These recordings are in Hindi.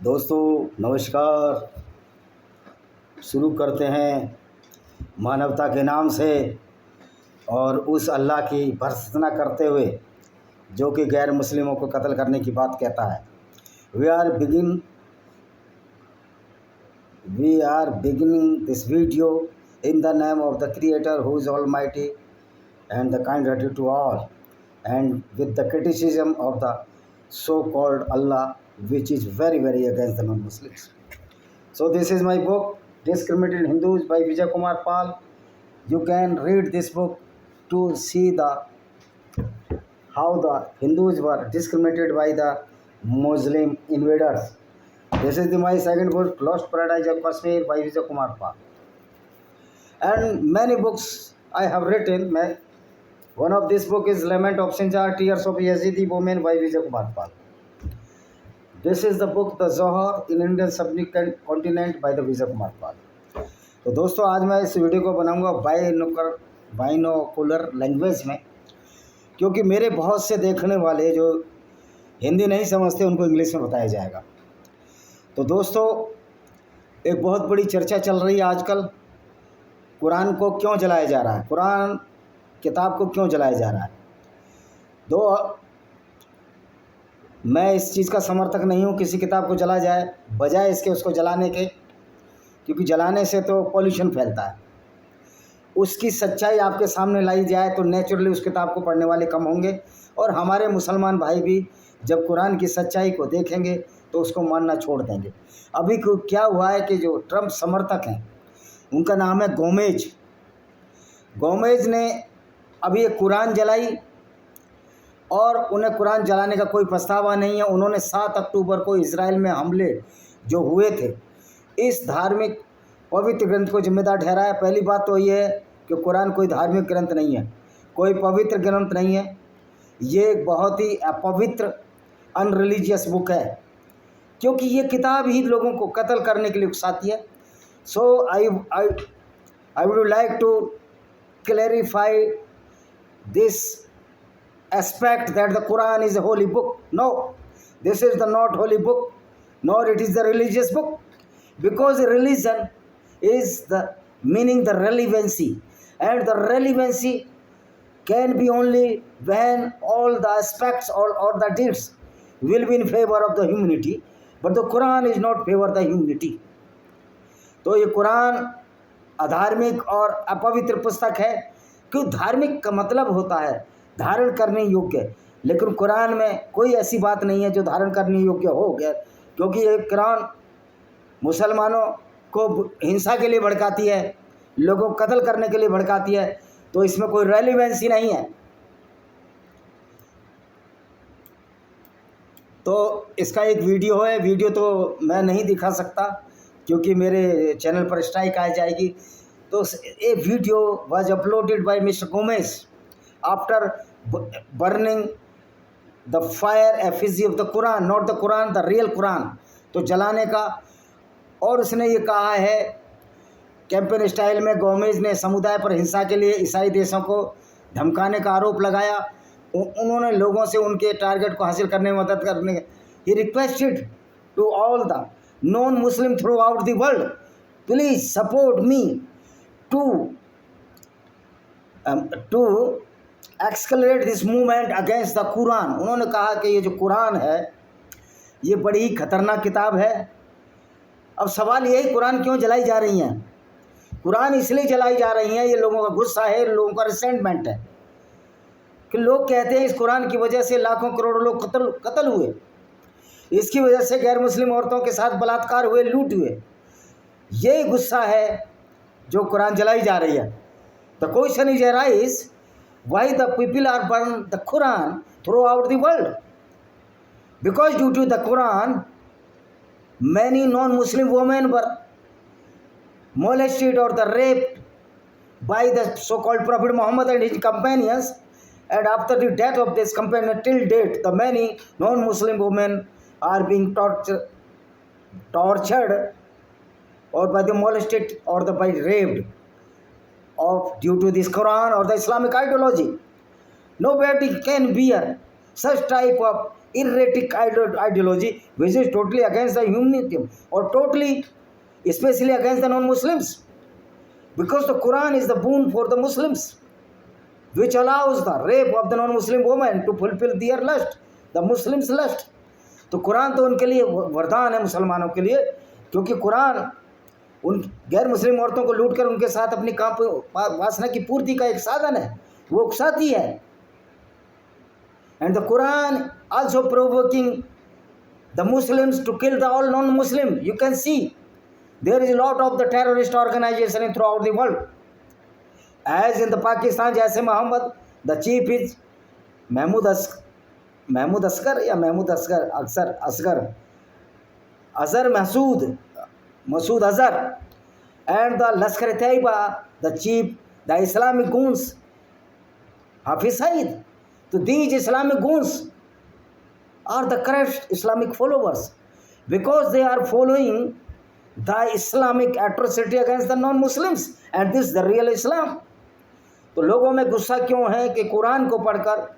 दोस्तों नमस्कार। शुरू करते हैं मानवता के नाम से और उस अल्लाह की भर्त्सना करते हुए जो कि गैर मुस्लिमों को कत्ल करने की बात कहता है। We are beginning this video in the name of the creator who is almighty and the kind-hearted to all, and with the criticism of the so-called Allah, which is very against the non-Muslims. So this is my book, Discriminated Hindus by Vijay Kumar Pal. You can read this book to see how the Hindus were discriminated by the Muslim invaders. This is my second book, Lost Paradise of Kashmir by Vijay Kumar Pal. And many books I have written. One of this book is Lament of Sinjar, Tears of Yazidi Women by Vijay Kumar Pal. This is the book The Zohar in Indian Subcontinent by the Vijay Kumar Pal. तो दोस्तों आज मैं इस वीडियो को बनाऊंगा बाइनोकुलर लैंग्वेज में, क्योंकि मेरे बहुत से देखने वाले जो हिंदी नहीं समझते उनको इंग्लिश में बताया जाएगा। तो दोस्तों एक बहुत बड़ी चर्चा चल रही है आजकल, कुरान को क्यों जलाया जा रहा है, कुरान किताब को क्यों जलाया जा रहा है। मैं इस चीज़ का समर्थक नहीं हूँ किसी किताब को जलाया जाए, बजाय इसके उसको जलाने के, क्योंकि जलाने से तो पॉल्यूशन फैलता है। उसकी सच्चाई आपके सामने लाई जाए तो नेचुरली उस किताब को पढ़ने वाले कम होंगे, और हमारे मुसलमान भाई भी जब कुरान की सच्चाई को देखेंगे तो उसको मानना छोड़ देंगे। अभी क्या हुआ है कि जो ट्रंप समर्थक हैं, उनका नाम है गोमेज ने अभी एक कुरान जलाई, और उन्हें कुरान जलाने का कोई पछतावा नहीं है। उन्होंने 7 अक्टूबर को इजराइल में हमले जो हुए थे, इस धार्मिक पवित्र ग्रंथ को जिम्मेदार ठहराया। पहली बात तो ये है कि कुरान कोई धार्मिक ग्रंथ नहीं है, कोई पवित्र ग्रंथ नहीं है, ये एक बहुत ही अपवित्र अनरिलीजियस बुक है, क्योंकि ये किताब ही लोगों को कत्ल करने के लिए उकसाती है। So I would like to clarify this aspect that the Quran is a holy book. No, this is the not holy book, nor it is the religious book, because religion is the meaning the relevancy, and the relevancy can be only when all the aspects or the deeds will be in favor of the humanity, but the Quran is not favor the humanity. तो ये कुरान अधार्मिक और अपवित्र पुस्तक है, क्यों? धार्मिक का मतलब होता है धारण करने योग्य, लेकिन कुरान में कोई ऐसी बात नहीं है जो धारण करने योग्य हो गया, क्योंकि ये कुरान मुसलमानों को हिंसा के लिए भड़काती है, लोगों को कत्ल करने के लिए भड़काती है, तो इसमें कोई रेलिवेंसी नहीं है। तो इसका एक वीडियो है, वीडियो तो मैं नहीं दिखा सकता क्योंकि मेरे चैनल पर स्ट्राइक आ जाएगी। तो a video was uploaded by mister Gomez after burning the fire effigy of the Quran, not the Quran, the real Quran, तो जलाने का। और उसने ये कहा है कैंपेन स्टाइल में, गोमेज ने समुदाय पर हिंसा के लिए ईसाई देशों को धमकाने का आरोप लगाया। उन्होंने लोगों से उनके टारगेट को हासिल करने में मदद करने, he requested to all the non-Muslim throughout the world, please support me to accelerate this movement against the Quran. उन्होंने कहा कि ये जो कुरान है ये बड़ी ही खतरनाक किताब है। अब सवाल ये है, कुरान क्यों जलाई जा रही हैं? कुरान इसलिए जलाई जा रही हैं, ये लोगों का गुस्सा है, लोगों का रिसेंटमेंट है, कि लोग कहते हैं इस कुरान की वजह से लाखों करोड़ों लोग कत्ल हुए, इसकी वजह से गैर मुस्लिम औरतों के साथ बलात्कार हुए, लूट हुए। ये गुस्सा है जो कुरान जलाई जा रही है। The question is arise, why the people are burn the Quran throughout the world? Because due to the Quran many non Muslim women were molested or the raped by the so-called Prophet Muhammad and his companions, and after the death of this companion till date, the many non-Muslim women are being tortured or by the molested or the by raped due to this Quran or the Islamic ideology. Nobody can bear such type of erratic ideology which is totally against the humanism or totally especially against the non-Muslims, because the Quran is the boon for the Muslims which allows the rape of the non-Muslim woman to fulfill their lust, the Muslims lust. तो कुरान तो उनके लिए वरदान है मुसलमानों के लिए, क्योंकि कुरान उन गैर मुस्लिम औरतों को लूट कर उनके साथ अपनी काम वासना की पूर्ति का एक साधन है, वो उकसाती है. And the Quran also provoking the Muslims to kill the all non-Muslim. You can see there is a lot of the terrorist organization throughout the world. As in the Pakistan, जैसे Mohammad, the chief is Mahmoud Asghar या Mahmoud Asghar Azhar Masood Azhar, and the Lashkar-e-Taiba, the chief, the Islamic goons, Hafiz Saeed. So these Islamic goons are the correct Islamic followers because they are following the Islamic atrocity against the non-Muslims, and this is the real Islam. तो लोगों में गुस्सा क्यों है कि कुरान को पढ़कर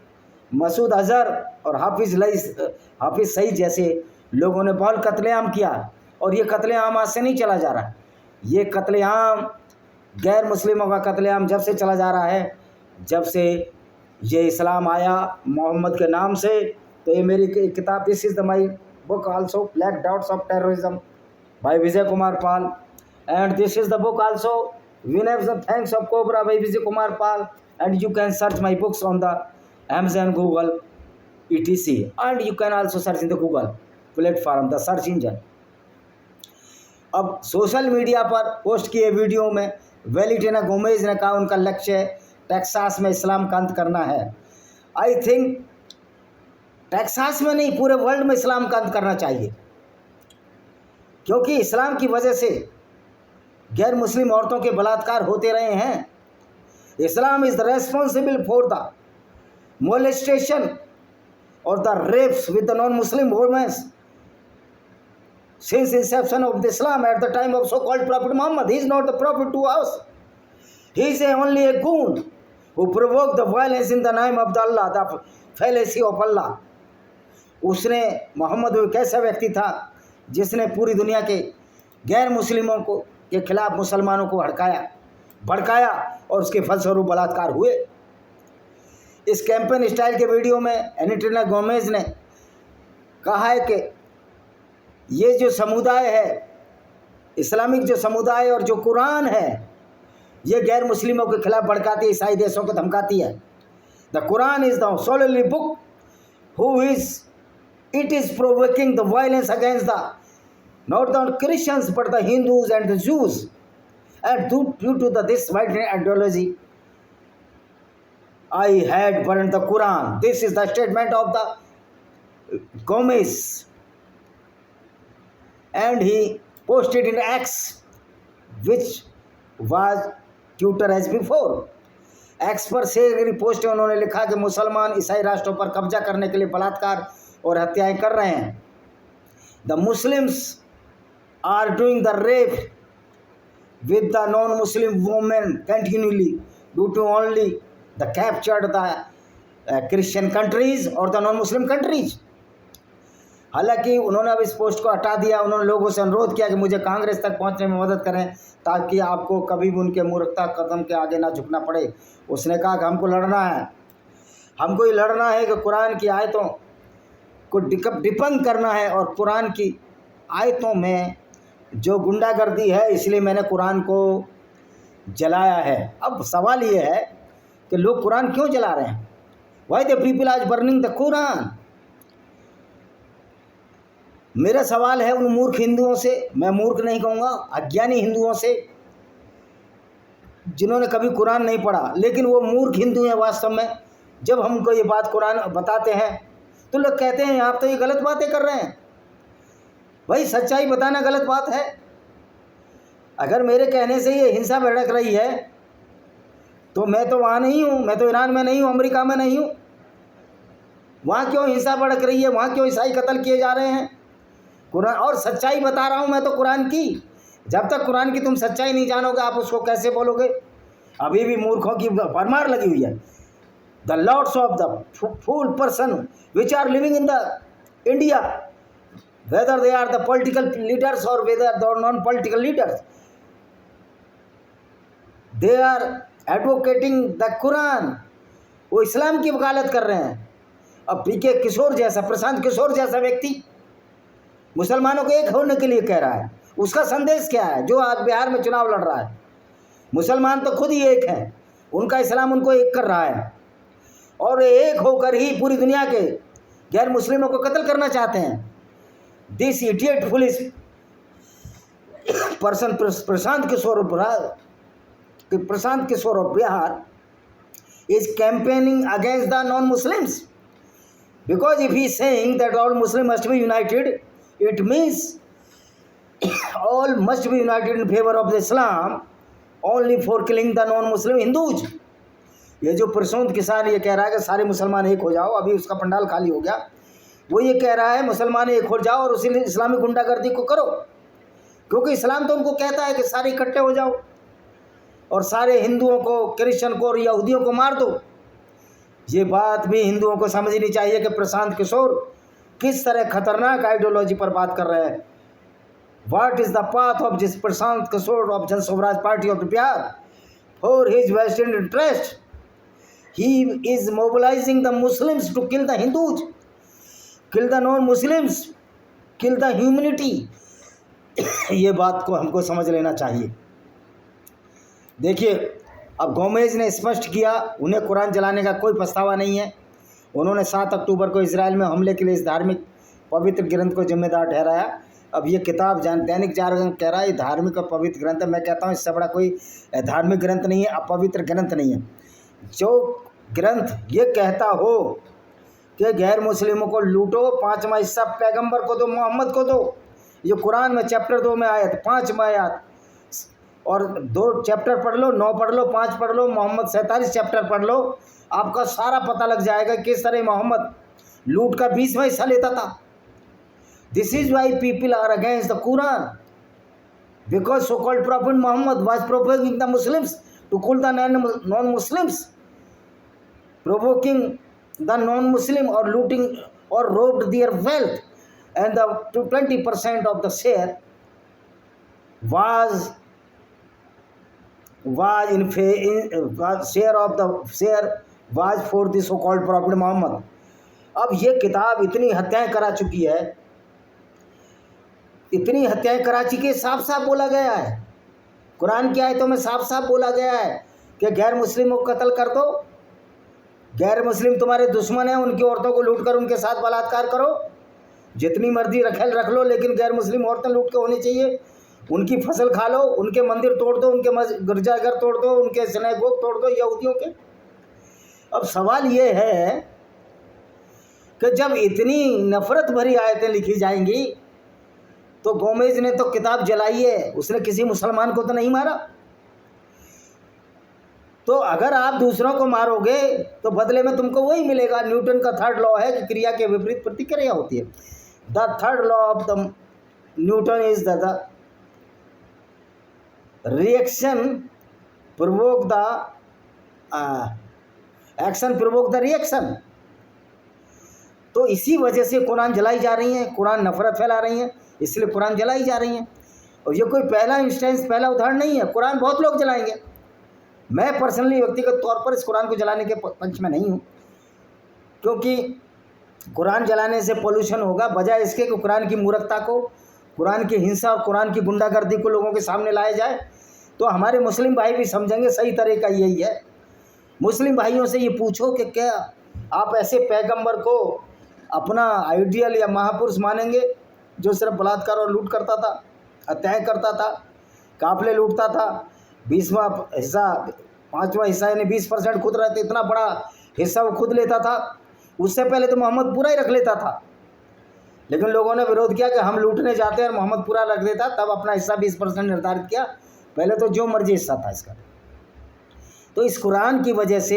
मसूद अजहर और हाफिज सईद जैसे लोगों ने बहुत कत्लेआम किया, और ये कत्लेआम आज से नहीं चला जा रहा. ये कत्लेआम गैर मुस्लिमों का कत्लेआम जब से चला जा रहा है, जब से ये इस्लाम आया मोहम्मद के नाम से. तो ये मेरी किताब, this is the my book also, black dots of terrorism by Vijay Kumar Pal, and this is the book also winners of thanks of cobra by Vijay Kumar Pal, and you can search my books on the Amazon, Google, etc. and you can also search in the Google platform, the search engine. अब सोशल मीडिया पर पोस्ट किए वीडियो में वेलेंटिना गोमेज ने कहा उनका लक्ष्य टेक्सास में इस्लाम का अंत करना है. आई थिंक टेक्सास में नहीं, पूरे वर्ल्ड में इस्लाम का अंत करना चाहिए, क्योंकि इस्लाम की वजह से गैर मुस्लिम औरतों के बलात्कार होते रहे हैं. Islam is the responsible for the molestation or the rapes with the non-Muslim women since inception of Islam at the time of so-called Prophet Muhammad. He is not the prophet to us. He is only a goon who provoked the violence in the name of the Allah, the fallacy of Allah. उसने मोहम्मद वो कैसा व्यक्ति था जिसने पूरी दुनिया के गैर मुस्लिमों को के खिलाफ मुसलमानों को भड़काया और उसके फलस्वरूप बलात्कार हुए. इस कैंपेन स्टाइल के वीडियो में एनिट्रिना गोमेज ने कहा है कि ये जो समुदाय है, इस्लामिक जो समुदाय और जो कुरान है, ये गैर मुस्लिमों के खिलाफ भड़काती है, ईसाई देशों को धमकाती है. The Quran is the solely book who is it is provoking the violence against the not the Christians but the Hindus and the Jews, and due to this white ideology I had burned the Quran. This is the statement of the Gomez, and he posted in X, which was Twitter as before. X पर से रिपोस्ट है, उन्होंने लिखा कि मुसलमान ईसाई राष्ट्रों पर कब्जा करने के लिए बलात्कार और हत्याएं कर रहे हैं. The Muslims are doing the rape with the non-Muslim women continually due to only the captured the Christian countries or the non-Muslim countries. हालांकि उन्होंने अब इस पोस्ट को हटा दिया. उन्होंने लोगों से अनुरोध किया कि मुझे कांग्रेस तक पहुंचने में मदद करें ताकि आपको कभी भी उनके मूर्खता कदम के आगे ना झुकना पड़े. उसने कहा कि हमको लड़ना है, हमको ये लड़ना है कि कुरान की आयतों को डिबंक करना है, और कुरान की आयतों में जो गुंडागर्दी है इसलिए मैंने कुरान को जलाया है. अब सवाल ये है कि लोग कुरान क्यों जला रहे हैं? वाई द पीपल आज बर्निंग द कुरान? मेरा सवाल है उन मूर्ख हिंदुओं से, मैं मूर्ख नहीं कहूँगा, अज्ञानी हिंदुओं से जिन्होंने कभी कुरान नहीं पढ़ा, लेकिन वो मूर्ख हिंदू हैं वास्तव में. जब हमको ये बात कुरान बताते हैं तो लोग कहते हैं आप तो ये गलत बातें कर रहे हैं. भाई सच्चाई बताना गलत बात है? अगर मेरे कहने से ये हिंसा भड़क रही है तो मैं तो वहाँ नहीं हूँ, मैं तो ईरान में नहीं हूँ, अमेरिका में नहीं हूँ. वहाँ क्यों हिंसा भड़क रही है? वहाँ क्यों ईसाई कत्ल किए जा रहे हैं? कुरान और सच्चाई बता रहा हूँ मैं तो कुरान की. जब तक कुरान की तुम सच्चाई नहीं जानोगे आप उसको कैसे बोलोगे? अभी भी मूर्खों की भरमार लगी हुई है. the lots of the fool person which are living in the India, whether they are the political leaders or whether they are non-political leaders, they are advocating the Quran. वो इस्लाम की वकालत कर रहे हैं। अब पीके किशोर जैसा, प्रशांत किशोर जैसा व्यक्ति मुसलमानों को एक होने के लिए कह रहा है। उसका संदेश क्या है? जो आज बिहार में चुनाव लड़ रहा है, मुसलमान तो खुद ही एक हैं, उनका इस्लाम उनको एक कर रहा है और एक होकर ही पूरी दुनिया के गैर मुस्लिमों को कत्ल करना चाहते हैं। This idiot foolish person Prashant Kishor of Bihar is campaigning against the non-Muslims, because if he is saying that all Muslims must be united, it means all must be united in favor of the Islam only for killing the non-Muslim Hindus. ये जो प्रशांत किसान ये कह रहा है कि सारे मुसलमान एक हो जाओ, अभी उसका पंडाल खाली हो गया, वो ये कह रहा है मुसलमान एक हो जाओ और उसी इस्लामी गुंडागर्दी को करो, क्योंकि इस्लाम तो उनको कहता है कि सारे इकट्ठे हो जाओ और सारे हिंदुओं को, क्रिश्चियन को और यहूदियों को मार दो। ये बात भी हिंदुओं को समझनी चाहिए कि प्रशांत किशोर किस तरह खतरनाक आइडियोलॉजी पर बात कर रहे हैं। What is the path of this Prashant Kishor of Jan Swaraj party of Bihar for his western interest? He is mobilising the Muslims to kill the Hindus, kill the non Muslims, kill the humanity. ये बात को हमको समझ लेना चाहिए। देखिए, अब गोमेज ने स्पष्ट किया उन्हें कुरान जलाने का कोई पछतावा नहीं है। उन्होंने 7 अक्टूबर को इजराइल में हमले के लिए इस धार्मिक पवित्र ग्रंथ को जिम्मेदार ठहराया। अब ये किताब दैनिक जागरण कह रहा है ये धार्मिक और पवित्र ग्रंथ है। मैं कहता हूँ इससे बड़ा कोई धार्मिक ग्रंथ नहीं है, अपवित्र ग्रंथ नहीं है। जो ग्रंथ ये कहता हो कि गैर मुस्लिमों को लूटो, 5वां हिस्सा पैगंबर को दो, मोहम्मद को दो, ये कुरान में चैप्टर 2 में आयत, 5वां आयत, और 2 चैप्टर पढ़ लो, 9 पढ़ लो, 5 पढ़ लो, मोहम्मद 47 चैप्टर पढ़ लो, आपका सारा पता लग जाएगा किस तरह मोहम्मद लूट का 20वां हिस्सा लेता था। This is why people are against the Quran, because so called prophet Mohammed was propagating the Muslims to kill the non Muslims, provoking the non Muslim और लूटिंग और robbed their wealth, and the 20% of the share was for the so called prophet Mohammed. अब ये किताब इतनी हत्याएं करा चुकी है, इतनी हत्याएं करा चुकी है, साफ साफ बोला गया है कुरान की आयतों में, साफ साफ बोला गया है कि गैर मुस्लिमों को कत्ल कर दो, गैर मुस्लिम तुम्हारे दुश्मन हैं, उनकी औरतों को लूट कर उनके साथ बलात्कार करो, जितनी मर्जी रखेल रख लो, लेकिन गैर मुस्लिम औरतें लूट के होनी चाहिए, उनकी फसल खा लो, उनके मंदिर तोड़ दो, उनके गिरजाघर तोड़ दो, उनके सिनेगोग तोड़ दो यहूदियों के। अब सवाल ये है कि जब इतनी नफरत भरी आयतें लिखी जाएंगी तो गोमेज ने तो किताब जलाई है, उसने किसी मुसलमान को तो नहीं मारा। तो अगर आप दूसरों को मारोगे तो बदले में तुमको वही मिलेगा। न्यूटन का 3rd लॉ है कि क्रिया के विपरीत प्रतिक्रिया होती है। The 3rd law of the Newton is the reaction provoke the action provoke the reaction. तो इसी वजह से कुरान जलाई जा रही है, कुरान नफरत फैला रही है, इसलिए कुरान जलाई जा रही है। और ये कोई पहला इंस्टेंस, पहला उदाहरण नहीं है, कुरान बहुत लोग जलाएंगे। मैं पर्सनली व्यक्तिगत तौर पर इस कुरान को जलाने के पक्ष में नहीं हूँ, क्योंकि कुरान जलाने से पोल्यूशन होगा, बजाय इसके कि कुरान की मूर्खता को, कुरान की हिंसा और कुरान की गुंडागर्दी को लोगों के सामने लाया जाए तो हमारे मुस्लिम भाई भी समझेंगे सही तरीका यही है। मुस्लिम भाइयों से ये पूछो कि क्या आप ऐसे पैगंबर को अपना आइडियल या महापुरुष मानेंगे जो सिर्फ बलात्कार और लूट करता था, हत्याएँ करता था, काफिले लूटता था, 20वां हिस्सा 5वां हिस्सा यानी 20% खुद रहते, इतना बड़ा हिस्सा वो खुद लेता था। उससे पहले तो मोहम्मद पूरा ही रख लेता था, लेकिन लोगों ने विरोध किया कि हम लूटने जाते हैं और मोहम्मद पूरा रख देता, तब अपना हिस्सा 20% निर्धारित किया। पहले तो जो मर्जी हिस्सा था इसका। तो इस कुरान की वजह से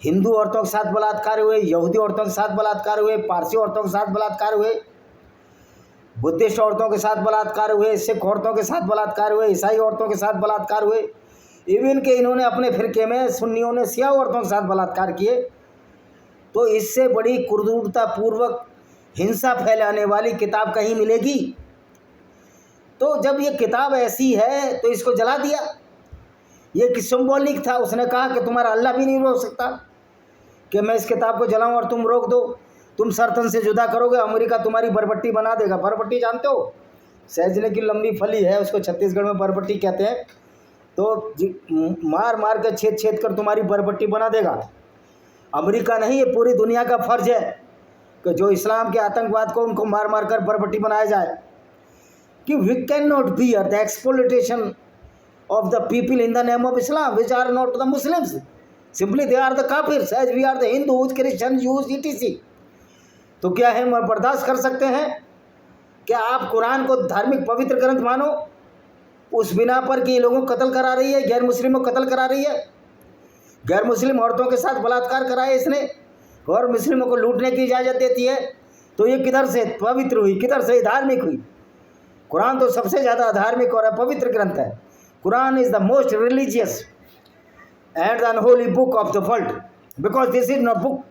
हिंदू औरतों के साथ बलात्कार हुए, यहूदी औरतों के साथ बलात्कार हुए, पारसी औरतों के साथ बलात्कार हुए, बुद्धिस्ट औरतों के साथ बलात्कार हुए, सिख औरतों के साथ बलात्कार हुए, ईसाई औरतों के साथ बलात्कार हुए, इवन के इन्होंने अपने फिरके में सुन्नियों ने सिया औरतों के साथ बलात्कार किए। तो इससे बड़ी क्रूरतापूर्वक हिंसा फैलाने वाली किताब कहीं मिलेगी? तो जब ये किताब ऐसी है तो इसको जला दिया। ये कि सिंबॉलिक था, उसने कहा कि तुम्हारा अल्लाह भी नहीं रोक सकता कि मैं इस किताब को जलाऊं और तुम रोक दो, तुम सर्तन से जुदा करोगे, अमेरिका तुम्हारी बरबट्टी बना देगा। बरबट्टी जानते हो? सहजने की लंबी फली है, उसको छत्तीसगढ़ में बरबट्टी कहते हैं। तो मार मार कर छेद छेद कर तुम्हारी बरबट्टी बना देगा। अमेरिका नहीं, ये पूरी दुनिया का फर्ज है कि जो इस्लाम के आतंकवाद को उनको मार मार कर बरबट्टी बनाया जाए। कि we can not bear the exploitation of the people in the name of Islam, which are not the Muslims. Simply they are the kafirs, as we are the Hindus, Christians, Jews, etc. तो क्या है, हम बर्दाश्त कर सकते हैं? क्या आप कुरान को धार्मिक पवित्र ग्रंथ मानो उस बिना पर कि ये लोगों को कत्ल करा रही है, गैर मुस्लिमों को कत्ल करा रही है, गैर मुस्लिम औरतों के साथ बलात्कार कराए इसने, और मुस्लिमों को लूटने की इजाज़त देती है? तो ये किधर से पवित्र हुई, किधर से धार्मिक हुई? कुरान तो सबसे ज़्यादा धार्मिक और पवित्र ग्रंथ है। Quran is the most religious and unholy book of the world, because this is not book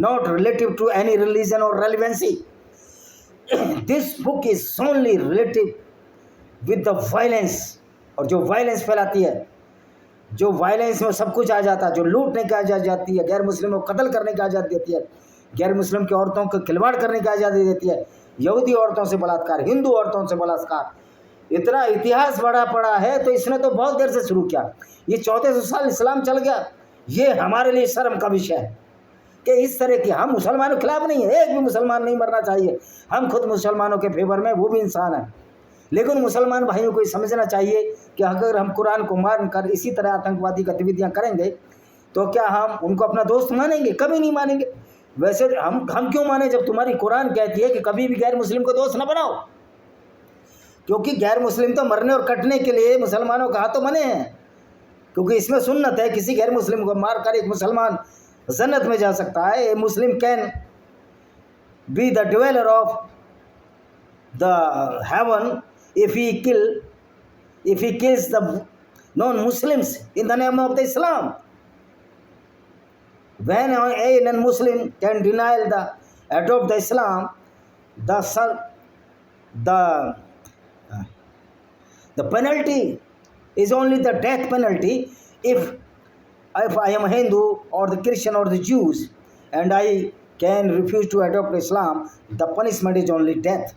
not relative to any religion or relevancy. This book is only relative with the violence, और जो वायलेंस फैलाती है, जो वायलेंस में सब कुछ आ जाता है, जो लूटने की आज़ादी जाती है, गैर मुस्लिमों को कत्ल करने की आज़ादी देती है, गैर मुस्लिम की औरतों को खिलवाड़ करने की आज़ादी देती है, यहूदी औरतों से बलात्कार, हिंदू औरतों से बलात्कार, इतना इतिहास बड़ा पड़ा है। तो इसने तो बहुत देर से शुरू किया। ये 1400 साल इस्लाम चल गया। ये हमारे लिए शर्म का विषय है कि इस तरह की, हम मुसलमानों के खिलाफ नहीं है, एक भी मुसलमान नहीं मरना चाहिए, हम खुद मुसलमानों के फेवर में, वो भी इंसान है। लेकिन मुसलमान भाइयों को समझना चाहिए कि अगर हम कुरान को मान कर इसी तरह आतंकवादी गतिविधियाँ करेंगे तो क्या हम उनको अपना दोस्त मानेंगे? कभी नहीं मानेंगे। वैसे हम क्यों माने जब तुम्हारी कुरान कहती है कि कभी भी गैर मुस्लिम को दोस्त ना बनाओ? क्योंकि गैर मुस्लिम तो मरने और कटने के लिए मुसलमानों का हाथों बने हैं, क्योंकि इसमें सुन्नत है किसी गैर मुस्लिम को मार कर एक मुसलमान जन्नत में जा सकता है। A Muslim can be the dweller of the heaven if he kills the non Muslims in the name of the Islam. When a non Muslim can deny the adopt the Islam, the penalty is only the death penalty. If I am a Hindu or the Christian or the Jews and I can refuse to adopt Islam, the punishment is only death,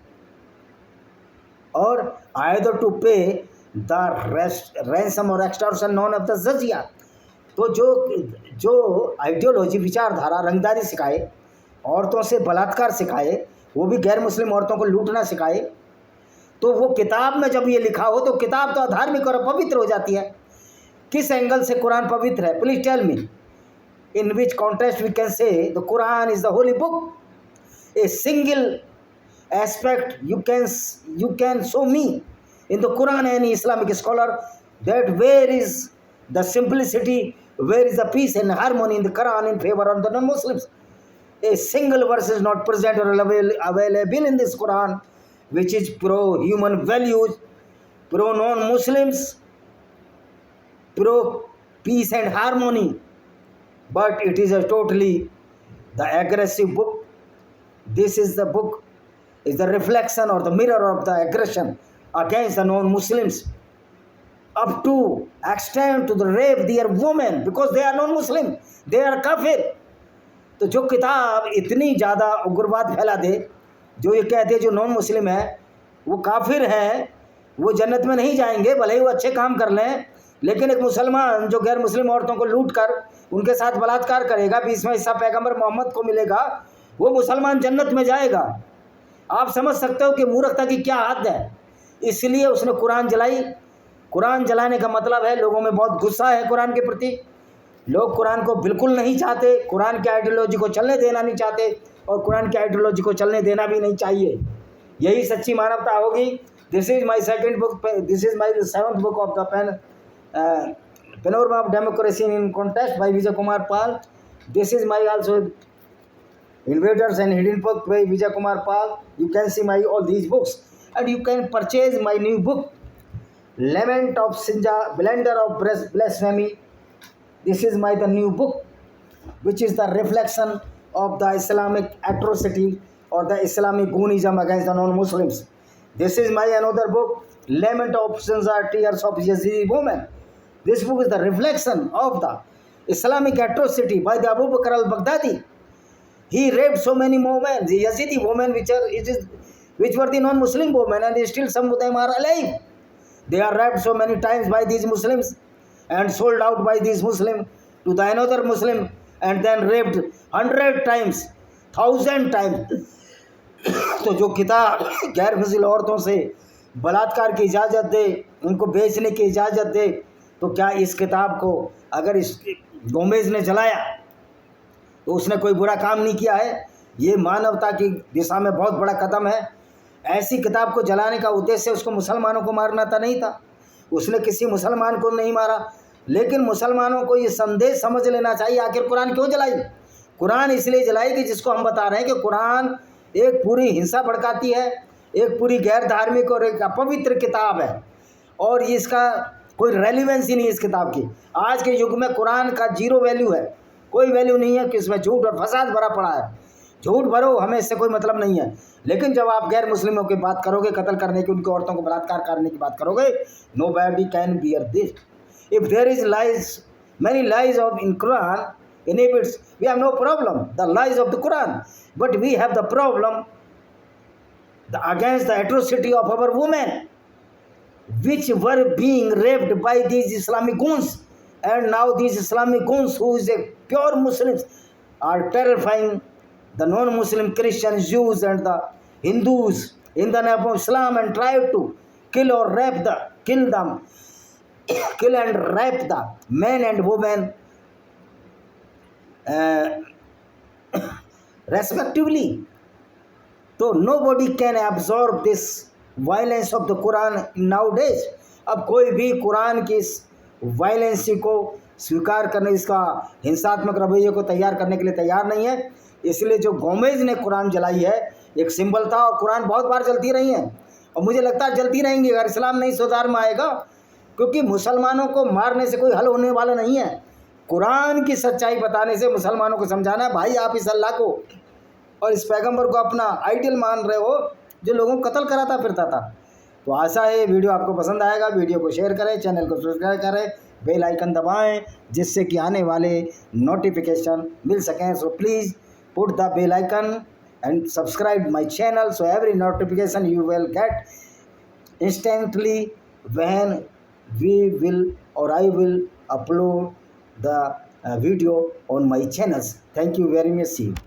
or either to pay the ransom or extortion known as the jizya. तो जो आइडियोलॉजी, विचारधारा, रंगदारी सिखाए, औरतों से बलात्कार सिखाए, वो भी गैर मुस्लिम औरतों को लूटना सिखाए, तो वो किताब में जब ये लिखा हो तो किताब तो अधार्मिक और अपवित्र हो जाती है। किस एंगल से कुरान पवित्र है? Please tell me, in which context we can say the Quran is the holy book? A single aspect you can show me in the Quran, any Islamic scholar, that where is the simplicity, where is the peace and harmony in the Quran in favor of the non-Muslims? A single verse is not present or available in this Quran which is pro-human values, pro-non-Muslims, pro-peace and harmony, but it is a totally the aggressive book. This is the book, is the reflection or the mirror of the aggression against the non-Muslims, up to extent to the rape their women because they are non-Muslim, they are kafir. तो जो किताब इतनी ज़्यादा उग्रवाद फैला दे, जो ये कहते हैं जो नॉन मुस्लिम है वो काफिर हैं, वो जन्नत में नहीं जाएंगे भले ही वो अच्छे काम कर लें, लेकिन एक मुसलमान जो गैर मुस्लिम औरतों को लूट कर उनके साथ बलात्कार करेगा, 20वां हिस्सा पैगंबर मोहम्मद को मिलेगा, वो मुसलमान जन्नत में जाएगा। आप समझ सकते हो कि मूर्खता की क्या हद है। इसलिए उसने कुरान जलाई। कुरान जलाने का मतलब है लोगों में बहुत गुस्सा है कुरान के प्रति, लोग कुरान को बिल्कुल नहीं चाहते, कुरान की आइडियोलॉजी को चलने देना नहीं चाहते, और कुरान की आइडियोलॉजी को चलने देना भी नहीं चाहिए। यही सच्ची मानवता होगी। This is my second book, this is my 7th book of the panorama of democracy in contest by Vijay Kumar Pal. This is my also Invaders and Hidden Book by Vijay Kumar Pal. You can see my all these books and you can purchase my new book Lament of Sinja, Blender of Blasphemy. This is the new book, which is the reflection of the Islamic atrocity or the Islamic goonism against the non-Muslims. This is my another book, Lament of Sinja, Tears of Yazidi Women. This book is the reflection of the Islamic atrocity by the Abu Bakr al-Baghdadi. He raped so many women, the Yazidi women, which were the non-Muslim women, and still some of them are alive. They are raped so many times by these Muslims and sold out by these Muslims to the another Muslim, and then raped 100 times, 1000 times. तो जो किताब गैर फजील औरतों से बलात्कार की इजाज़त दे, उनको बेचने की इजाज़त दे, तो क्या इस किताब को अगर इस गोमेज ने जलाया तो उसने कोई बुरा काम नहीं किया है? ये मानवता की दिशा में बहुत बड़ा कदम है। ऐसी किताब को जलाने का उद्देश्य उसको मुसलमानों को मारना था, नहीं था। उसने किसी मुसलमान को नहीं मारा, लेकिन मुसलमानों को ये संदेश समझ लेना चाहिए आखिर कुरान क्यों जलाई। कुरान इसलिए जलाई कि जिसको हम बता रहे हैं कि कुरान एक पूरी हिंसा भड़काती है, एक पूरी गैर धार्मिक और एक अपवित्र किताब है, और इसका कोई रेलिवेंस ही नहीं इस किताब की। आज के युग में कुरान का जीरो वैल्यू है, कोई वैल्यू नहीं है कि इसमें झूठ और फसाद भरा पड़ा है। झूठ भरो, हमें इससे कोई मतलब नहीं है। लेकिन जब आप गैर मुस्लिमों की बात करोगे, कत्ल करने की, उनकी औरतों को बलात्कार करने की बात करोगे, nobody can bear this. If there is lies, many lies of in Quran inhibits, we have no problem, the lies of the Quran, but we have the problem against the atrocity of our women, which were being raped by these Islamic goons, and now these Islamic goons, who is a pure Muslims, are terrifying the non-Muslim Christians, Jews and the Hindus in the name of Islam, and try to kill and rape the men and women respectively. So nobody can absorb this violence of the Quran nowadays. अब कोई भी कुरान की इस वायलेंस को स्वीकार करने, इसका हिंसात्मक रवैये को तैयार करने के लिए तैयार नहीं है। इसलिए जो गोमेज ने कुरान जलाई है, एक सिंबल था, और कुरान बहुत बार जलती रही है, और मुझे लगता है जलती रहेंगी अगर इस्लाम नहीं सुधार में आएगा, क्योंकि मुसलमानों को मारने से कोई हल होने वाला नहीं है। कुरान की सच्चाई बताने से मुसलमानों को समझाना है, भाई आप इस अल्लाह को और इस पैगंबर को अपना आइडियल मान रहे हो जो लोगों को कत्ल कराता फिरता था। तो आशा है वीडियो आपको पसंद आएगा। वीडियो को शेयर करें, चैनल को सब्सक्राइब करें, बेल आइकन दबाएं, जिससे कि आने वाले नोटिफिकेशन मिल सकें। So please put the bell icon and subscribe my channel, so every notification you will get instantly when we will or I will upload the video on my channels. Thank you very much. See you.